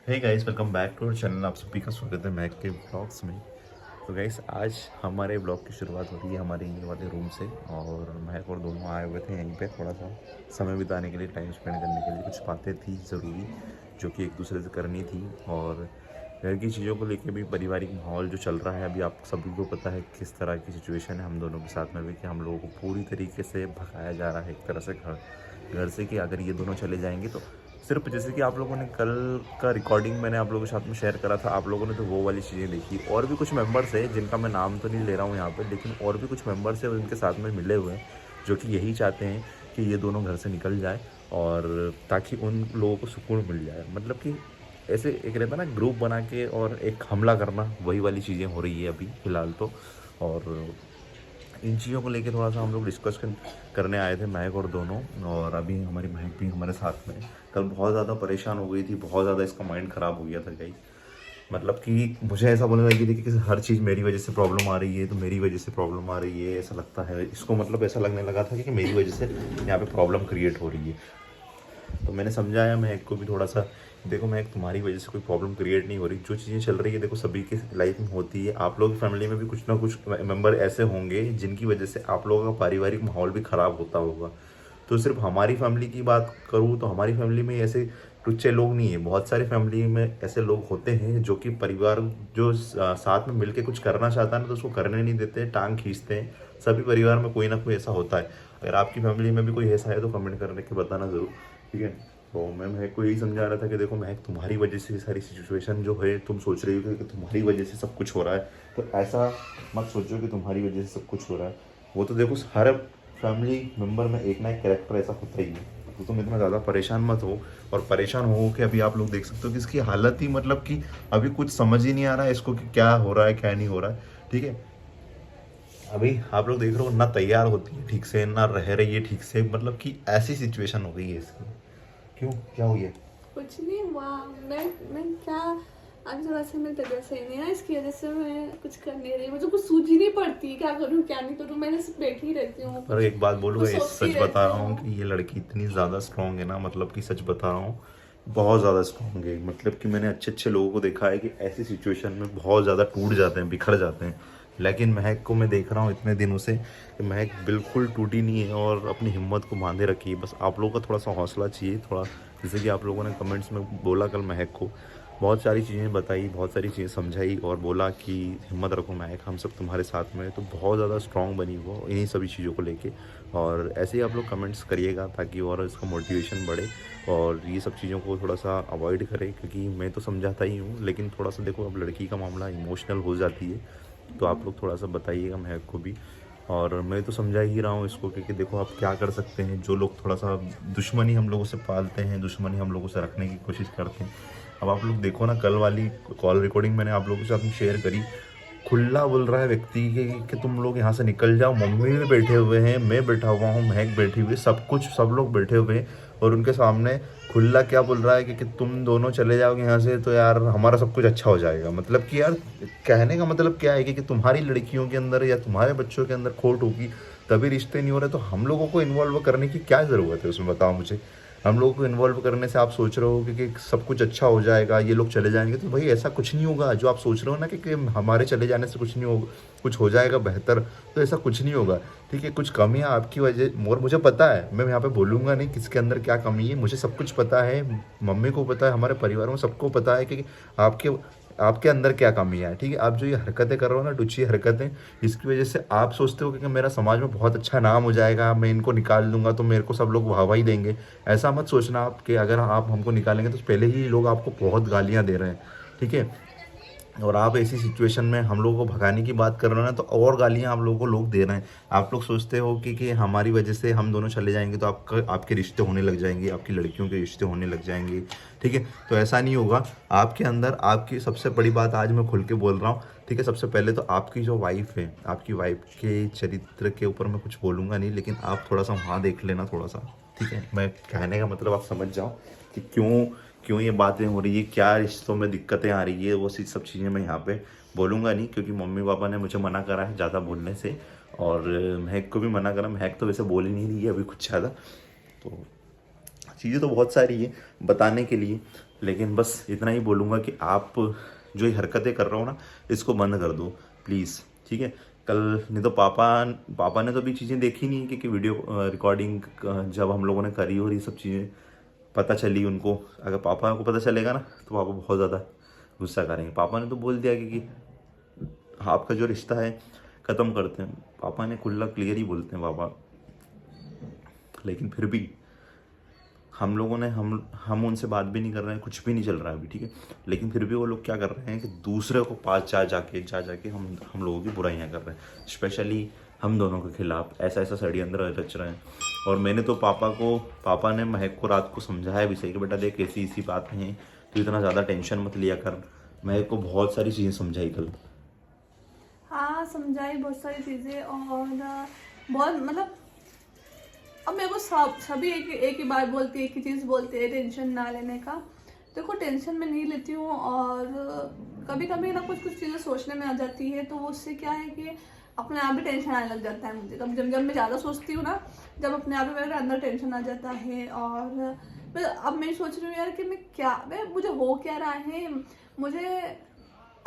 Hey guys, welcome back to our channel. आप सभी का स्वागत है महक के ब्लॉग्स में। तो गाइस, आज हमारे ब्लॉग की शुरुआत हो रही है हमारे ये वाले रूम से। और महक और दोनों आए हुए थे यहीं पे थोड़ा सा समय बिताने के लिए, टाइम स्पेंड करने के लिए। कुछ बातें थी ज़रूरी जो कि एक दूसरे से करनी थी, और घर की चीज़ों को लेके भी, पारिवारिक माहौल जो चल रहा है अभी आप सभी को पता है किस तरह की सिचुएशन है हम दोनों के साथ में भी, कि हम लोगों को पूरी तरीके से भगाया जा रहा है एक तरह से घर से, कि अगर ये दोनों चले जाएंगे तो सिर्फ, जैसे कि आप लोगों ने कल का रिकॉर्डिंग मैंने आप लोगों के साथ में शेयर करा था, आप लोगों ने तो वो वाली चीज़ें देखी। और भी कुछ मेंबर्स हैं जिनका मैं नाम तो नहीं ले रहा हूँ यहाँ पे, लेकिन और भी कुछ मेंबर्स हैं उनके साथ में मिले हुए हैं जो कि यही चाहते हैं कि ये दोनों घर से निकल जाए, और ताकि उन लोगों को सुकून मिल जाए। मतलब कि ऐसे एक रहता है ना, ग्रुप बना के और एक हमला करना, वही वाली चीज़ें हो रही है अभी फ़िलहाल तो। और इन चीज़ों को लेके थोड़ा सा हम लोग डिस्कस करने आए थे, महक और दोनों। और अभी हमारी महक भी हमारे साथ में कल बहुत ज़्यादा परेशान हो गई थी, बहुत ज़्यादा इसका माइंड ख़राब हो गया था गाइस। मतलब कि मुझे ऐसा बोलने लगी थी कि हर चीज़ मेरी वजह से प्रॉब्लम आ रही है, तो मेरी वजह से प्रॉब्लम आ रही है, ऐसा लगता है इसको। मतलब ऐसा लगने लगा था कि मेरी वजह से यहाँ पे प्रॉब्लम क्रिएट हो रही है। तो मैंने समझाया महक को भी थोड़ा सा, देखो महक, तुम्हारी वजह से कोई प्रॉब्लम क्रिएट नहीं हो रही। जो चीज़ें चल रही है देखो सभी की लाइफ में होती है। आप लोग की फैमिली में भी कुछ ना कुछ मेंबर ऐसे होंगे जिनकी वजह से आप लोगों का पारिवारिक माहौल भी ख़राब होता होगा। तो सिर्फ हमारी फैमिली की बात करूँ तो हमारी फैमिली में ऐसे टुच्चे लोग नहीं है, बहुत सारी फैमिली में ऐसे लोग होते हैं जो कि परिवार जो साथ में मिलके कुछ करना चाहता है ना, तो उसको करने नहीं देते, टांग खींचते हैं। सभी परिवार में कोई ना कोई ऐसा होता है। अगर आपकी फैमिली में भी कोई ऐसा है तो कमेंट करने के बताना ज़रूर, ठीक है। तो मैं महक को यही समझा रहा था कि देखो महक, तुम्हारी वजह से ये सारी सिचुएशन जो है, तुम सोच रही हो कि तुम्हारी वजह से सब कुछ हो रहा है, तो ऐसा मत सोचो कि तुम्हारी वजह से सब कुछ हो रहा है। वो तो देखो हर फैमिली मेम्बर में एक ना एक कैरेक्टर ऐसा होता ही है। तो तुम इतना ज़्यादा परेशान मत हो। और परेशान हो कि अभी आप लोग देख सकते हो कि इसकी हालत ही, मतलब कि अभी कुछ समझ ही नहीं आ रहा है इसको कि क्या हो रहा है क्या नहीं हो रहा है, ठीक है। अभी आप लोग देख रहे हो ना, तैयार होती है ठीक से, ना रह रही है ठीक से, मतलब कि ऐसी सिचुएशन हो गई है इसकी। क्यों, क्या हुई है? कुछ नहीं हुआ। मैं क्या, आज थोड़ा सा मेरी तबीयत सही नहीं है, इसकी वजह से मैं कुछ कर नहीं रही। मुझे कुछ सूझ ही नहीं पड़ती क्या करूँ क्या नहीं करूँ। मैंने सिर्फ बैठी रहती हूँ, पर एक बात बोलूँ, कुछ इस सोचती सच बता रहती रहा हूँ हूँ। कि ये लड़की इतनी ज़्यादा स्ट्रांग है ना, मतलब कि सच बता रहा हूँ, बहुत ज़्यादा स्ट्रांग है। मतलब कि मैंने अच्छे अच्छे लोगों को देखा है कि ऐसी सिचुएशन में बहुत ज़्यादा टूट जाते हैं, बिखर जाते हैं। लेकिन महक को मैं देख रहा हूँ इतने दिनों से कि महक बिल्कुल टूटी नहीं है और अपनी हिम्मत को बांधे रखी है। बस आप लोगों का थोड़ा सा हौसला चाहिए, थोड़ा, जैसे कि आप लोगों ने कमेंट्स में बोला कल महक को, बहुत सारी चीज़ें बताई, बहुत सारी चीज़ें समझाई और बोला कि हिम्मत रखो महक, हम सब तुम्हारे साथ में हैं। तो बहुत ज़्यादा स्ट्रांग बनी वो इन्हीं सभी चीज़ों को लेके। और ऐसे ही आप लोग कमेंट्स करिएगा ताकि और इसका मोटिवेशन बढ़े, और ये सब चीज़ों को थोड़ा सा अवॉइड करें, क्योंकि मैं तो समझाता ही हूँ, लेकिन थोड़ा सा देखो अब लड़की का मामला इमोशनल हो जाती है, तो आप लोग थोड़ा सा बताइएगा महक को भी। और मैं तो समझा ही रहा हूँ इसको, क्योंकि देखो आप क्या कर सकते हैं। जो लोग थोड़ा सा दुश्मनी हम लोगों से पालते हैं, दुश्मनी हम लोगों से रखने की कोशिश करते हैं। अब आप लोग देखो ना, कल वाली कॉल रिकॉर्डिंग मैंने आप लोगों के साथ में शेयर करी, खुला बोल रहा है व्यक्ति कि तुम लोग यहाँ से निकल जाओ। मम्मी भी बैठे हुए हैं, मैं बैठा हुआ हूँ, महक बैठी हुई है, सब लोग बैठे हुए हैं, और उनके सामने खुला क्या बोल रहा है कि तुम दोनों चले जाओगे यहाँ से तो यार हमारा सब कुछ अच्छा हो जाएगा। मतलब कि यार, कहने का मतलब क्या है कि तुम्हारी लड़कियों के अंदर या तुम्हारे बच्चों के अंदर खोट होगी तभी रिश्ते नहीं हो रहे, तो हम लोगों को इन्वॉल्व करने की क्या ज़रूरत है उसमें, बताओ मुझे। हम लोगों को इन्वॉल्व करने से आप सोच रहे हो कि सब कुछ अच्छा हो जाएगा, ये लोग चले जाएंगे, तो भाई ऐसा कुछ नहीं होगा। जो आप सोच रहे हो ना कि हमारे चले जाने से कुछ नहीं होगा, कुछ हो जाएगा बेहतर, तो ऐसा कुछ नहीं होगा, ठीक है। कुछ कमियां आपकी वजह, और मुझे पता है, मैं यहाँ पे बोलूँगा नहीं किसके अंदर क्या कमी है, मुझे सब कुछ पता है, मम्मी को पता है, हमारे परिवार में सबको पता है कि आपके आपके अंदर क्या कमियां है, ठीक है। आप जो ये हरकतें कर रहे हो ना, टुच्ची हरकतें, इसकी वजह से आप सोचते हो कि मेरा समाज में बहुत अच्छा नाम हो जाएगा, मैं इनको निकाल दूंगा तो मेरे को सब लोग वाहवाही देंगे। ऐसा मत सोचना आप कि अगर आप हमको निकालेंगे तो पहले ही लोग आपको बहुत गालियां दे रहे हैं, ठीक है। और आप ऐसी सिचुएशन में हम लोगों को भगाने की बात कर रहे हो ना, तो और गालियां आप लोगों को लोग दे रहे हैं। आप लोग सोचते हो कि हमारी वजह से हम दोनों चले जाएंगे तो आपके रिश्ते होने लग जाएंगे, आपकी लड़कियों के रिश्ते होने लग जाएंगे, ठीक है। तो ऐसा नहीं होगा। आपके अंदर, आपकी सबसे बड़ी बात आज मैं खुल के बोल रहा हूँ, ठीक है। सबसे पहले तो आपकी जो वाइफ है, आपकी वाइफ के चरित्र के ऊपर मैं कुछ बोलूँगा नहीं, लेकिन आप थोड़ा सा वहाँ देख लेना थोड़ा सा, ठीक है। मैं कहने का मतलब आप समझ जाओ कि क्यों क्यों ये बातें हो रही है, क्या रिश्तों में दिक्कतें आ रही है, वो सब चीज़ें मैं यहाँ पे बोलूँगा नहीं, क्योंकि मम्मी पापा ने मुझे मना करा है ज़्यादा बोलने से, और महक को भी मना करा। महक तो वैसे बोल ही नहीं रही है अभी कुछ ज़्यादा, तो चीज़ें तो बहुत सारी है बताने के लिए, लेकिन बस इतना ही बोलूँगा कि आप जो ये हरकतें कर रहे हो ना, इसको बंद कर दो प्लीज़, ठीक है। कल नहीं तो पापा ने तो अभी चीज़ें देखी नहीं कि वीडियो रिकॉर्डिंग जब हम लोगों ने करी और ये सब चीज़ें पता चली उनको। अगर पापा को पता चलेगा ना तो पापा बहुत ज़्यादा गुस्सा करेंगे। पापा ने तो बोल दिया कि आपका जो रिश्ता है ख़त्म करते हैं। पापा ने खुला क्लियर ही बोलते हैं पापा, लेकिन फिर भी हम लोगों ने हम उनसे बात भी नहीं कर रहे हैं, कुछ भी नहीं चल रहा है अभी, ठीक है। लेकिन फिर भी वो लोग क्या कर रहे हैं कि दूसरे को पास जा जाके हम लोगों की बुराइयां कर रहे हैं, स्पेशली हम दोनों के खिलाफ ऐसा षड्यंत्र रच रहे हैं। और मैंने तो पापा ने महक को रात को समझाया भी सही कि बेटा देख ऐसी इसी बात नहीं है, तो इतना ज़्यादा टेंशन मत लिया कर। महक को बहुत सारी चीज़ें समझाई कल। हाँ समझाई बहुत सारी चीज़ें, और बहुत मतलब अब मेरे को सभी एक ही बात बोलती है, एक ही चीज़ बोलती है, टेंशन ना लेने का। देखो टेंशन मैं नहीं लेती हूँ, और कभी कभी ना कुछ चीज़ें सोचने में आ जाती है, तो उससे क्या है कि अपने आप ही टेंशन आने लग जाता है मुझे। जब मैं ज़्यादा सोचती हूँ ना, जब अपने आप ही मेरे अंदर टेंशन आ जाता है। और अब मैं सोच रही हूँ यार कि मुझे हो क्या रहा है, मुझे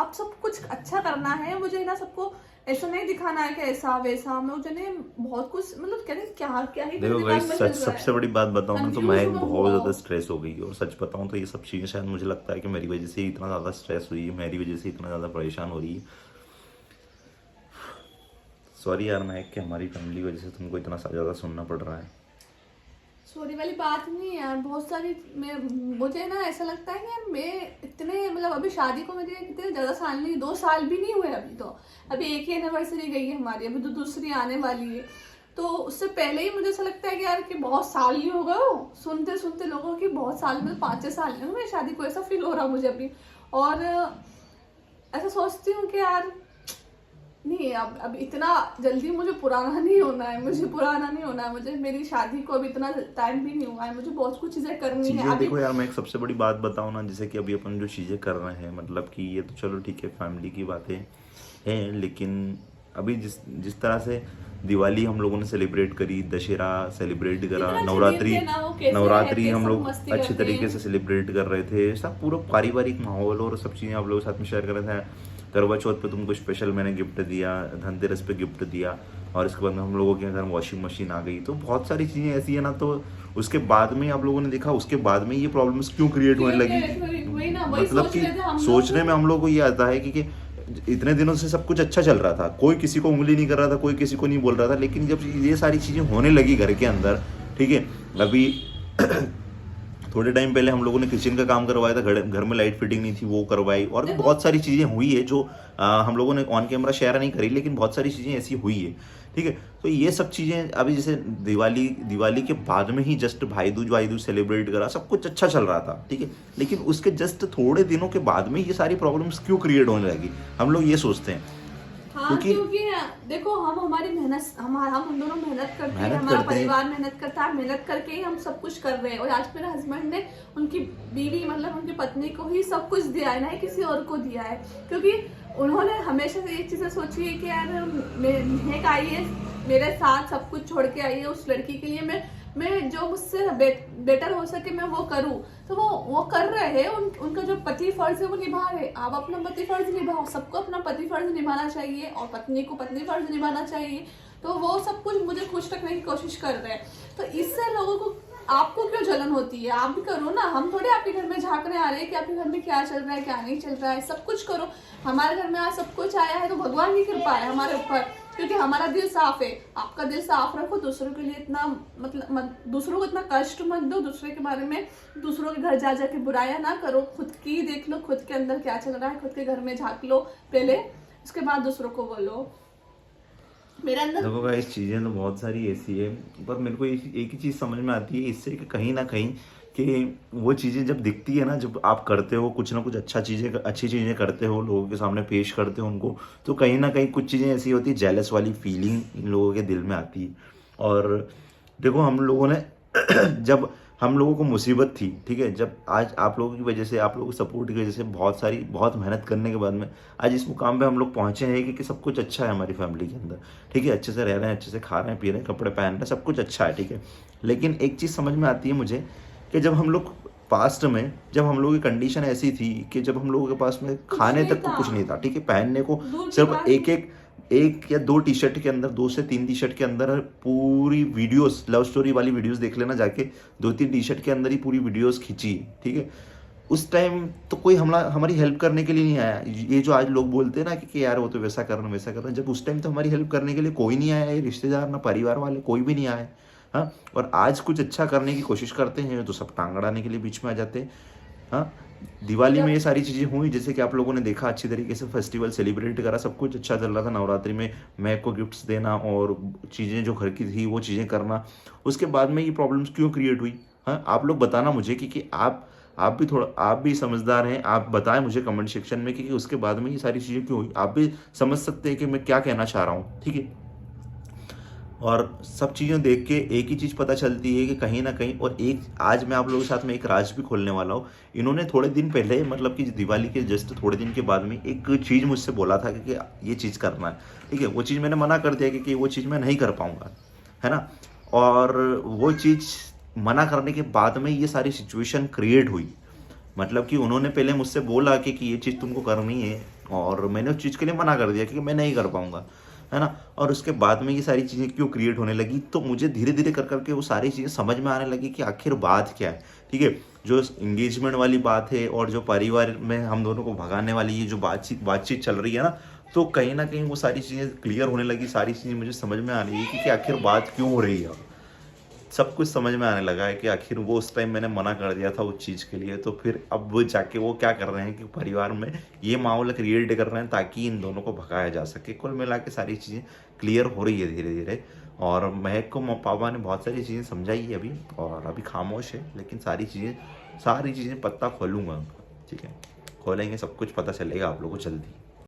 अब सब कुछ अच्छा करना है, मुझे ना सबको ऐसा नहीं दिखाना है कि ऐसा वैसा। मुझे ने बहुत कुछ मतलब क्या ही देखो गाइस, सबसे बड़ी बात बताऊं ना तो महक बहुत ज़्यादा स्ट्रेस हो गई है। और सच बताऊं तो ये सब चीज़ें शायद मुझे लगता है कि मेरी वजह से इतना ज़्यादा स्ट्रेस हुई है, मेरी वजह से इतना ज़्यादा परेशान हो रही है। सॉरी यार महक कि हमारी फैमिली वजह से तुमको इतना ज़्यादा सुनना पड़ रहा है। सॉरी वाली बात नहीं है यार, बहुत सारी मुझे ना ऐसा लगता है कि यार मैं इतने मतलब अभी शादी को मुझे कितने ज़्यादा साल नहीं, 2 साल भी नहीं हुए अभी। तो अभी एक ही एनिवर्सरी गई है हमारी, अभी तो दूसरी आने वाली है। तो उससे पहले ही मुझे ऐसा लगता है कि यार कि बहुत साल ही हो गए हो, सुनते सुनते लोगों की बहुत साल, मतलब 5-6 साल नहीं हुए शादी को, ऐसा फील हो रहा मुझे अभी। और ऐसा सोचती हूँ कि यार नहीं, अब इतना जल्दी मुझे पुराना नहीं होना है, मुझे मेरी शादी को अब इतना टाइम भी नहीं हुआ है, मुझे बहुत कुछ चीज़ें करनी है। देखो यार मैं एक सबसे बड़ी बात बताऊँ ना, जैसे कि अभी अपन जो चीज़ें कर रहे हैं, मतलब कि ये तो चलो ठीक है फैमिली की बातें हैं, लेकिन अभी जिस तरह से दिवाली हम लोगों ने सेलिब्रेट करी, दशहरा सेलिब्रेट करा, नवरात्रि हम लोग अच्छे तरीके से सेलिब्रेट कर रहे थे, सब पूरा पारिवारिक माहौल और सब चीज़ें आप लोगों के साथ में शेयर कर रहे थे। करवा चौथ पे तुमको स्पेशल मैंने गिफ्ट दिया, धनतेरस पे गिफ्ट दिया, और इसके बाद हम लोगों के घर वॉशिंग मशीन आ गई। तो बहुत सारी चीज़ें ऐसी है ना, तो उसके बाद में आप लोगों ने देखा, उसके बाद में ये प्रॉब्लम्स क्यों क्रिएट होने लगी। मतलब कि सोचने में हम लोग को ये आता है कि इतने दिनों से सब कुछ अच्छा चल रहा था, कोई किसी को उंगली नहीं कर रहा था, कोई किसी को नहीं बोल रहा था, लेकिन जब ये सारी चीज़ें होने लगी घर के अंदर, ठीक है। अभी थोड़े टाइम पहले हम लोगों ने किचन का काम करवाया था, घर में लाइट फिटिंग नहीं थी, वो करवाई, और भी बहुत सारी चीज़ें हुई है जो हम लोगों ने ऑन कैमरा शेयर नहीं करी, लेकिन बहुत सारी चीज़ें ऐसी हुई है, ठीक है। तो ये सब चीज़ें अभी जैसे दिवाली के बाद में ही जस्ट भाई दूज सेलिब्रेट करा, सब कुछ अच्छा चल रहा था, ठीक है। लेकिन उसके जस्ट थोड़े दिनों के बाद में ये सारी प्रॉब्लम्स क्यों क्रिएट होने लगी, हम लोग ये सोचते हैं। हाँ, क्योंकि देखो हमारी मेहनत, हम दोनों मेहनत करते हैं, हमारा परिवार मेहनत करता है, मेहनत करके ही हम सब कुछ कर रहे हैं। और आज मेरे हस्बैंड ने उनकी बीवी मतलब उनकी पत्नी को ही सब कुछ दिया है, ना किसी और को दिया है, क्योंकि उन्होंने हमेशा से एक चीज़ सोची है कि यार महक आई है मेरे साथ, सब कुछ छोड़ के आई है उस लड़की के लिए, मैं जो मुझसे बेटर हो सके मैं वो करूं। तो वो कर रहे हैं, उनका जो पति फर्ज है वो निभा रहे। आप अपना पति फर्ज निभाओ, सबको अपना पति फर्ज निभाना चाहिए, और पत्नी को पत्नी फर्ज निभाना चाहिए। तो वो सब कुछ मुझे खुश रखने की कोशिश कर रहे हैं। तो इससे लोगों को, आपको क्यों जलन होती है, आप भी करो ना। हम थोड़े आपके घर में झांकने आ रहे हैं कि आपके घर में क्या चल रहा है क्या नहीं चल रहा है, सब कुछ करो। हमारे घर में आज सब कुछ आया है तो भगवान की कृपा है हमारे ऊपर, क्योंकि हमारा दिल साफ है। आपका दिल साफ रखो, दूसरों के लिए इतना मतलब दूसरों को इतना कष्ट मत दो, दूसरे के बारे में दूसरों के घर जा जाके बुराया ना करो। खुद की देख लो, खुद के अंदर क्या चल रहा है, खुद के घर में झांक लो पहले, उसके बाद दूसरों को बोलो। मेरे अंदर देखो गाइस, चीज़ें तो बहुत सारी ऐसी है, पर मेरे को एक ही चीज़ समझ में आती है इससे कि कहीं ना कहीं कि वो चीज़ें जब दिखती है ना, जब आप करते हो कुछ ना कुछ अच्छी चीज़ें करते हो, लोगों के सामने पेश करते हो उनको, तो कहीं ना कहीं कुछ चीज़ें ऐसी होती है, जेलस वाली फीलिंग इन लोगों के दिल में आती है। और देखो हम लोगों ने जब हम लोगों को मुसीबत थी, ठीक है, जब आज आप लोगों की वजह से, आप लोगों की सपोर्ट की वजह से, बहुत मेहनत करने के बाद में आज इस मुकाम पे हम लोग पहुंचे हैं कि सब कुछ अच्छा है हमारी फैमिली के अंदर, ठीक है। अच्छे से रह रहे हैं, अच्छे से खा रहे हैं, पी रहे हैं, कपड़े पहन रहे हैं, सब कुछ अच्छा है, ठीक है। लेकिन एक चीज़ समझ में आती है मुझे कि जब हम लोग पास्ट में, जब हम लोगों की कंडीशन ऐसी थी कि जब हम लोगों के पास में खाने नहीं तक को था। कुछ नहीं था, ठीक है, पहनने को दूर की सिर्फ बात एक या दो टी शर्ट के अंदर, 2 से 3 टी शर्ट के अंदर पूरी वीडियोस, लव स्टोरी वाली वीडियोस देख लेना जाके, 2-3 टी शर्ट के अंदर ही पूरी वीडियोस खींची, ठीक है। उस टाइम तो कोई हमारी हेल्प करने के लिए नहीं आया। ये जो आज लोग बोलते हैं ना कि यार वो तो वैसा कर रहे हैं वैसा कर रहे हैं, जब उस टाइम तो हमारी हेल्प करने के लिए कोई नहीं आया, ये रिश्तेदार ना परिवार वाले कोई भी नहीं आए। हाँ, और आज कुछ अच्छा करने की कोशिश करते हैं तो सब टांग अड़ाने के लिए बीच में आ जाते हैं। हाँ, दिवाली में ये सारी चीज़ें हुई, जैसे कि आप लोगों ने देखा, अच्छी तरीके से फेस्टिवल सेलिब्रेट करा, सब कुछ अच्छा चल रहा था। नवरात्रि में मैं को गिफ्ट्स देना और चीज़ें जो घर की थी वो चीज़ें करना। उसके बाद में ये प्रॉब्लम्स क्यों क्रिएट हुई? हाँ, आप लोग बताना मुझे कि आप भी समझदार हैं, आप बताएं मुझे कमेंट सेक्शन में कि उसके बाद में ये सारी चीज़ें क्यों हुई। आप भी समझ सकते हैं कि मैं क्या कहना चाह रहा हूँ, ठीक है। और सब चीज़ें देख के एक ही चीज़ पता चलती है कि कहीं ना कहीं, और एक आज मैं आप लोगों के साथ में एक राज भी खोलने वाला हूँ। इन्होंने थोड़े दिन पहले, मतलब कि दिवाली के जस्ट थोड़े दिन के बाद में एक चीज़ मुझसे बोला था कि ये चीज़ करना है, ठीक है। वो चीज़ मैंने मना कर दिया कि वो चीज़ मैं नहीं कर पाऊँगा, है ना। और वो चीज़ मना करने के बाद में ये सारी सिचुएशन क्रिएट हुई। मतलब कि उन्होंने पहले मुझसे बोला कि ये चीज़ तुमको करनी है, और मैंने उस चीज़ के लिए मना कर दिया कि मैं नहीं कर पाऊँगा, है ना। और उसके बाद में ये सारी चीज़ें क्यों क्रिएट होने लगी, तो मुझे धीरे धीरे कर करके वो सारी चीज़ें समझ में आने लगी कि आखिर बात क्या है, ठीक है। जो इंगेजमेंट वाली बात है और जो परिवार में हम दोनों को भगाने वाली ये जो बातचीत चल रही है ना, तो कहीं ना कहीं वो सारी चीज़ें क्लियर होने लगी, सारी चीज़ें मुझे समझ में आ रही है कि आखिर बात क्यों हो रही है। सब कुछ समझ में आने लगा है कि आखिर वो उस टाइम मैंने मना कर दिया था उस चीज़ के लिए, तो फिर अब वो जाके वो क्या कर रहे हैं कि परिवार में ये माहौल क्रिएट कर रहे हैं ताकि इन दोनों को भगाया जा सके। कुल मिला के सारी चीज़ें क्लियर हो रही है धीरे धीरे, और महक को पापा ने बहुत सारी चीज़ें समझाई है अभी, और अभी खामोश है, लेकिन सारी चीज़ें पत्ता खोलूँगा उनका, ठीक है। खोलेंगे, सब कुछ पता चलेगा आप लोगों को जल्दी।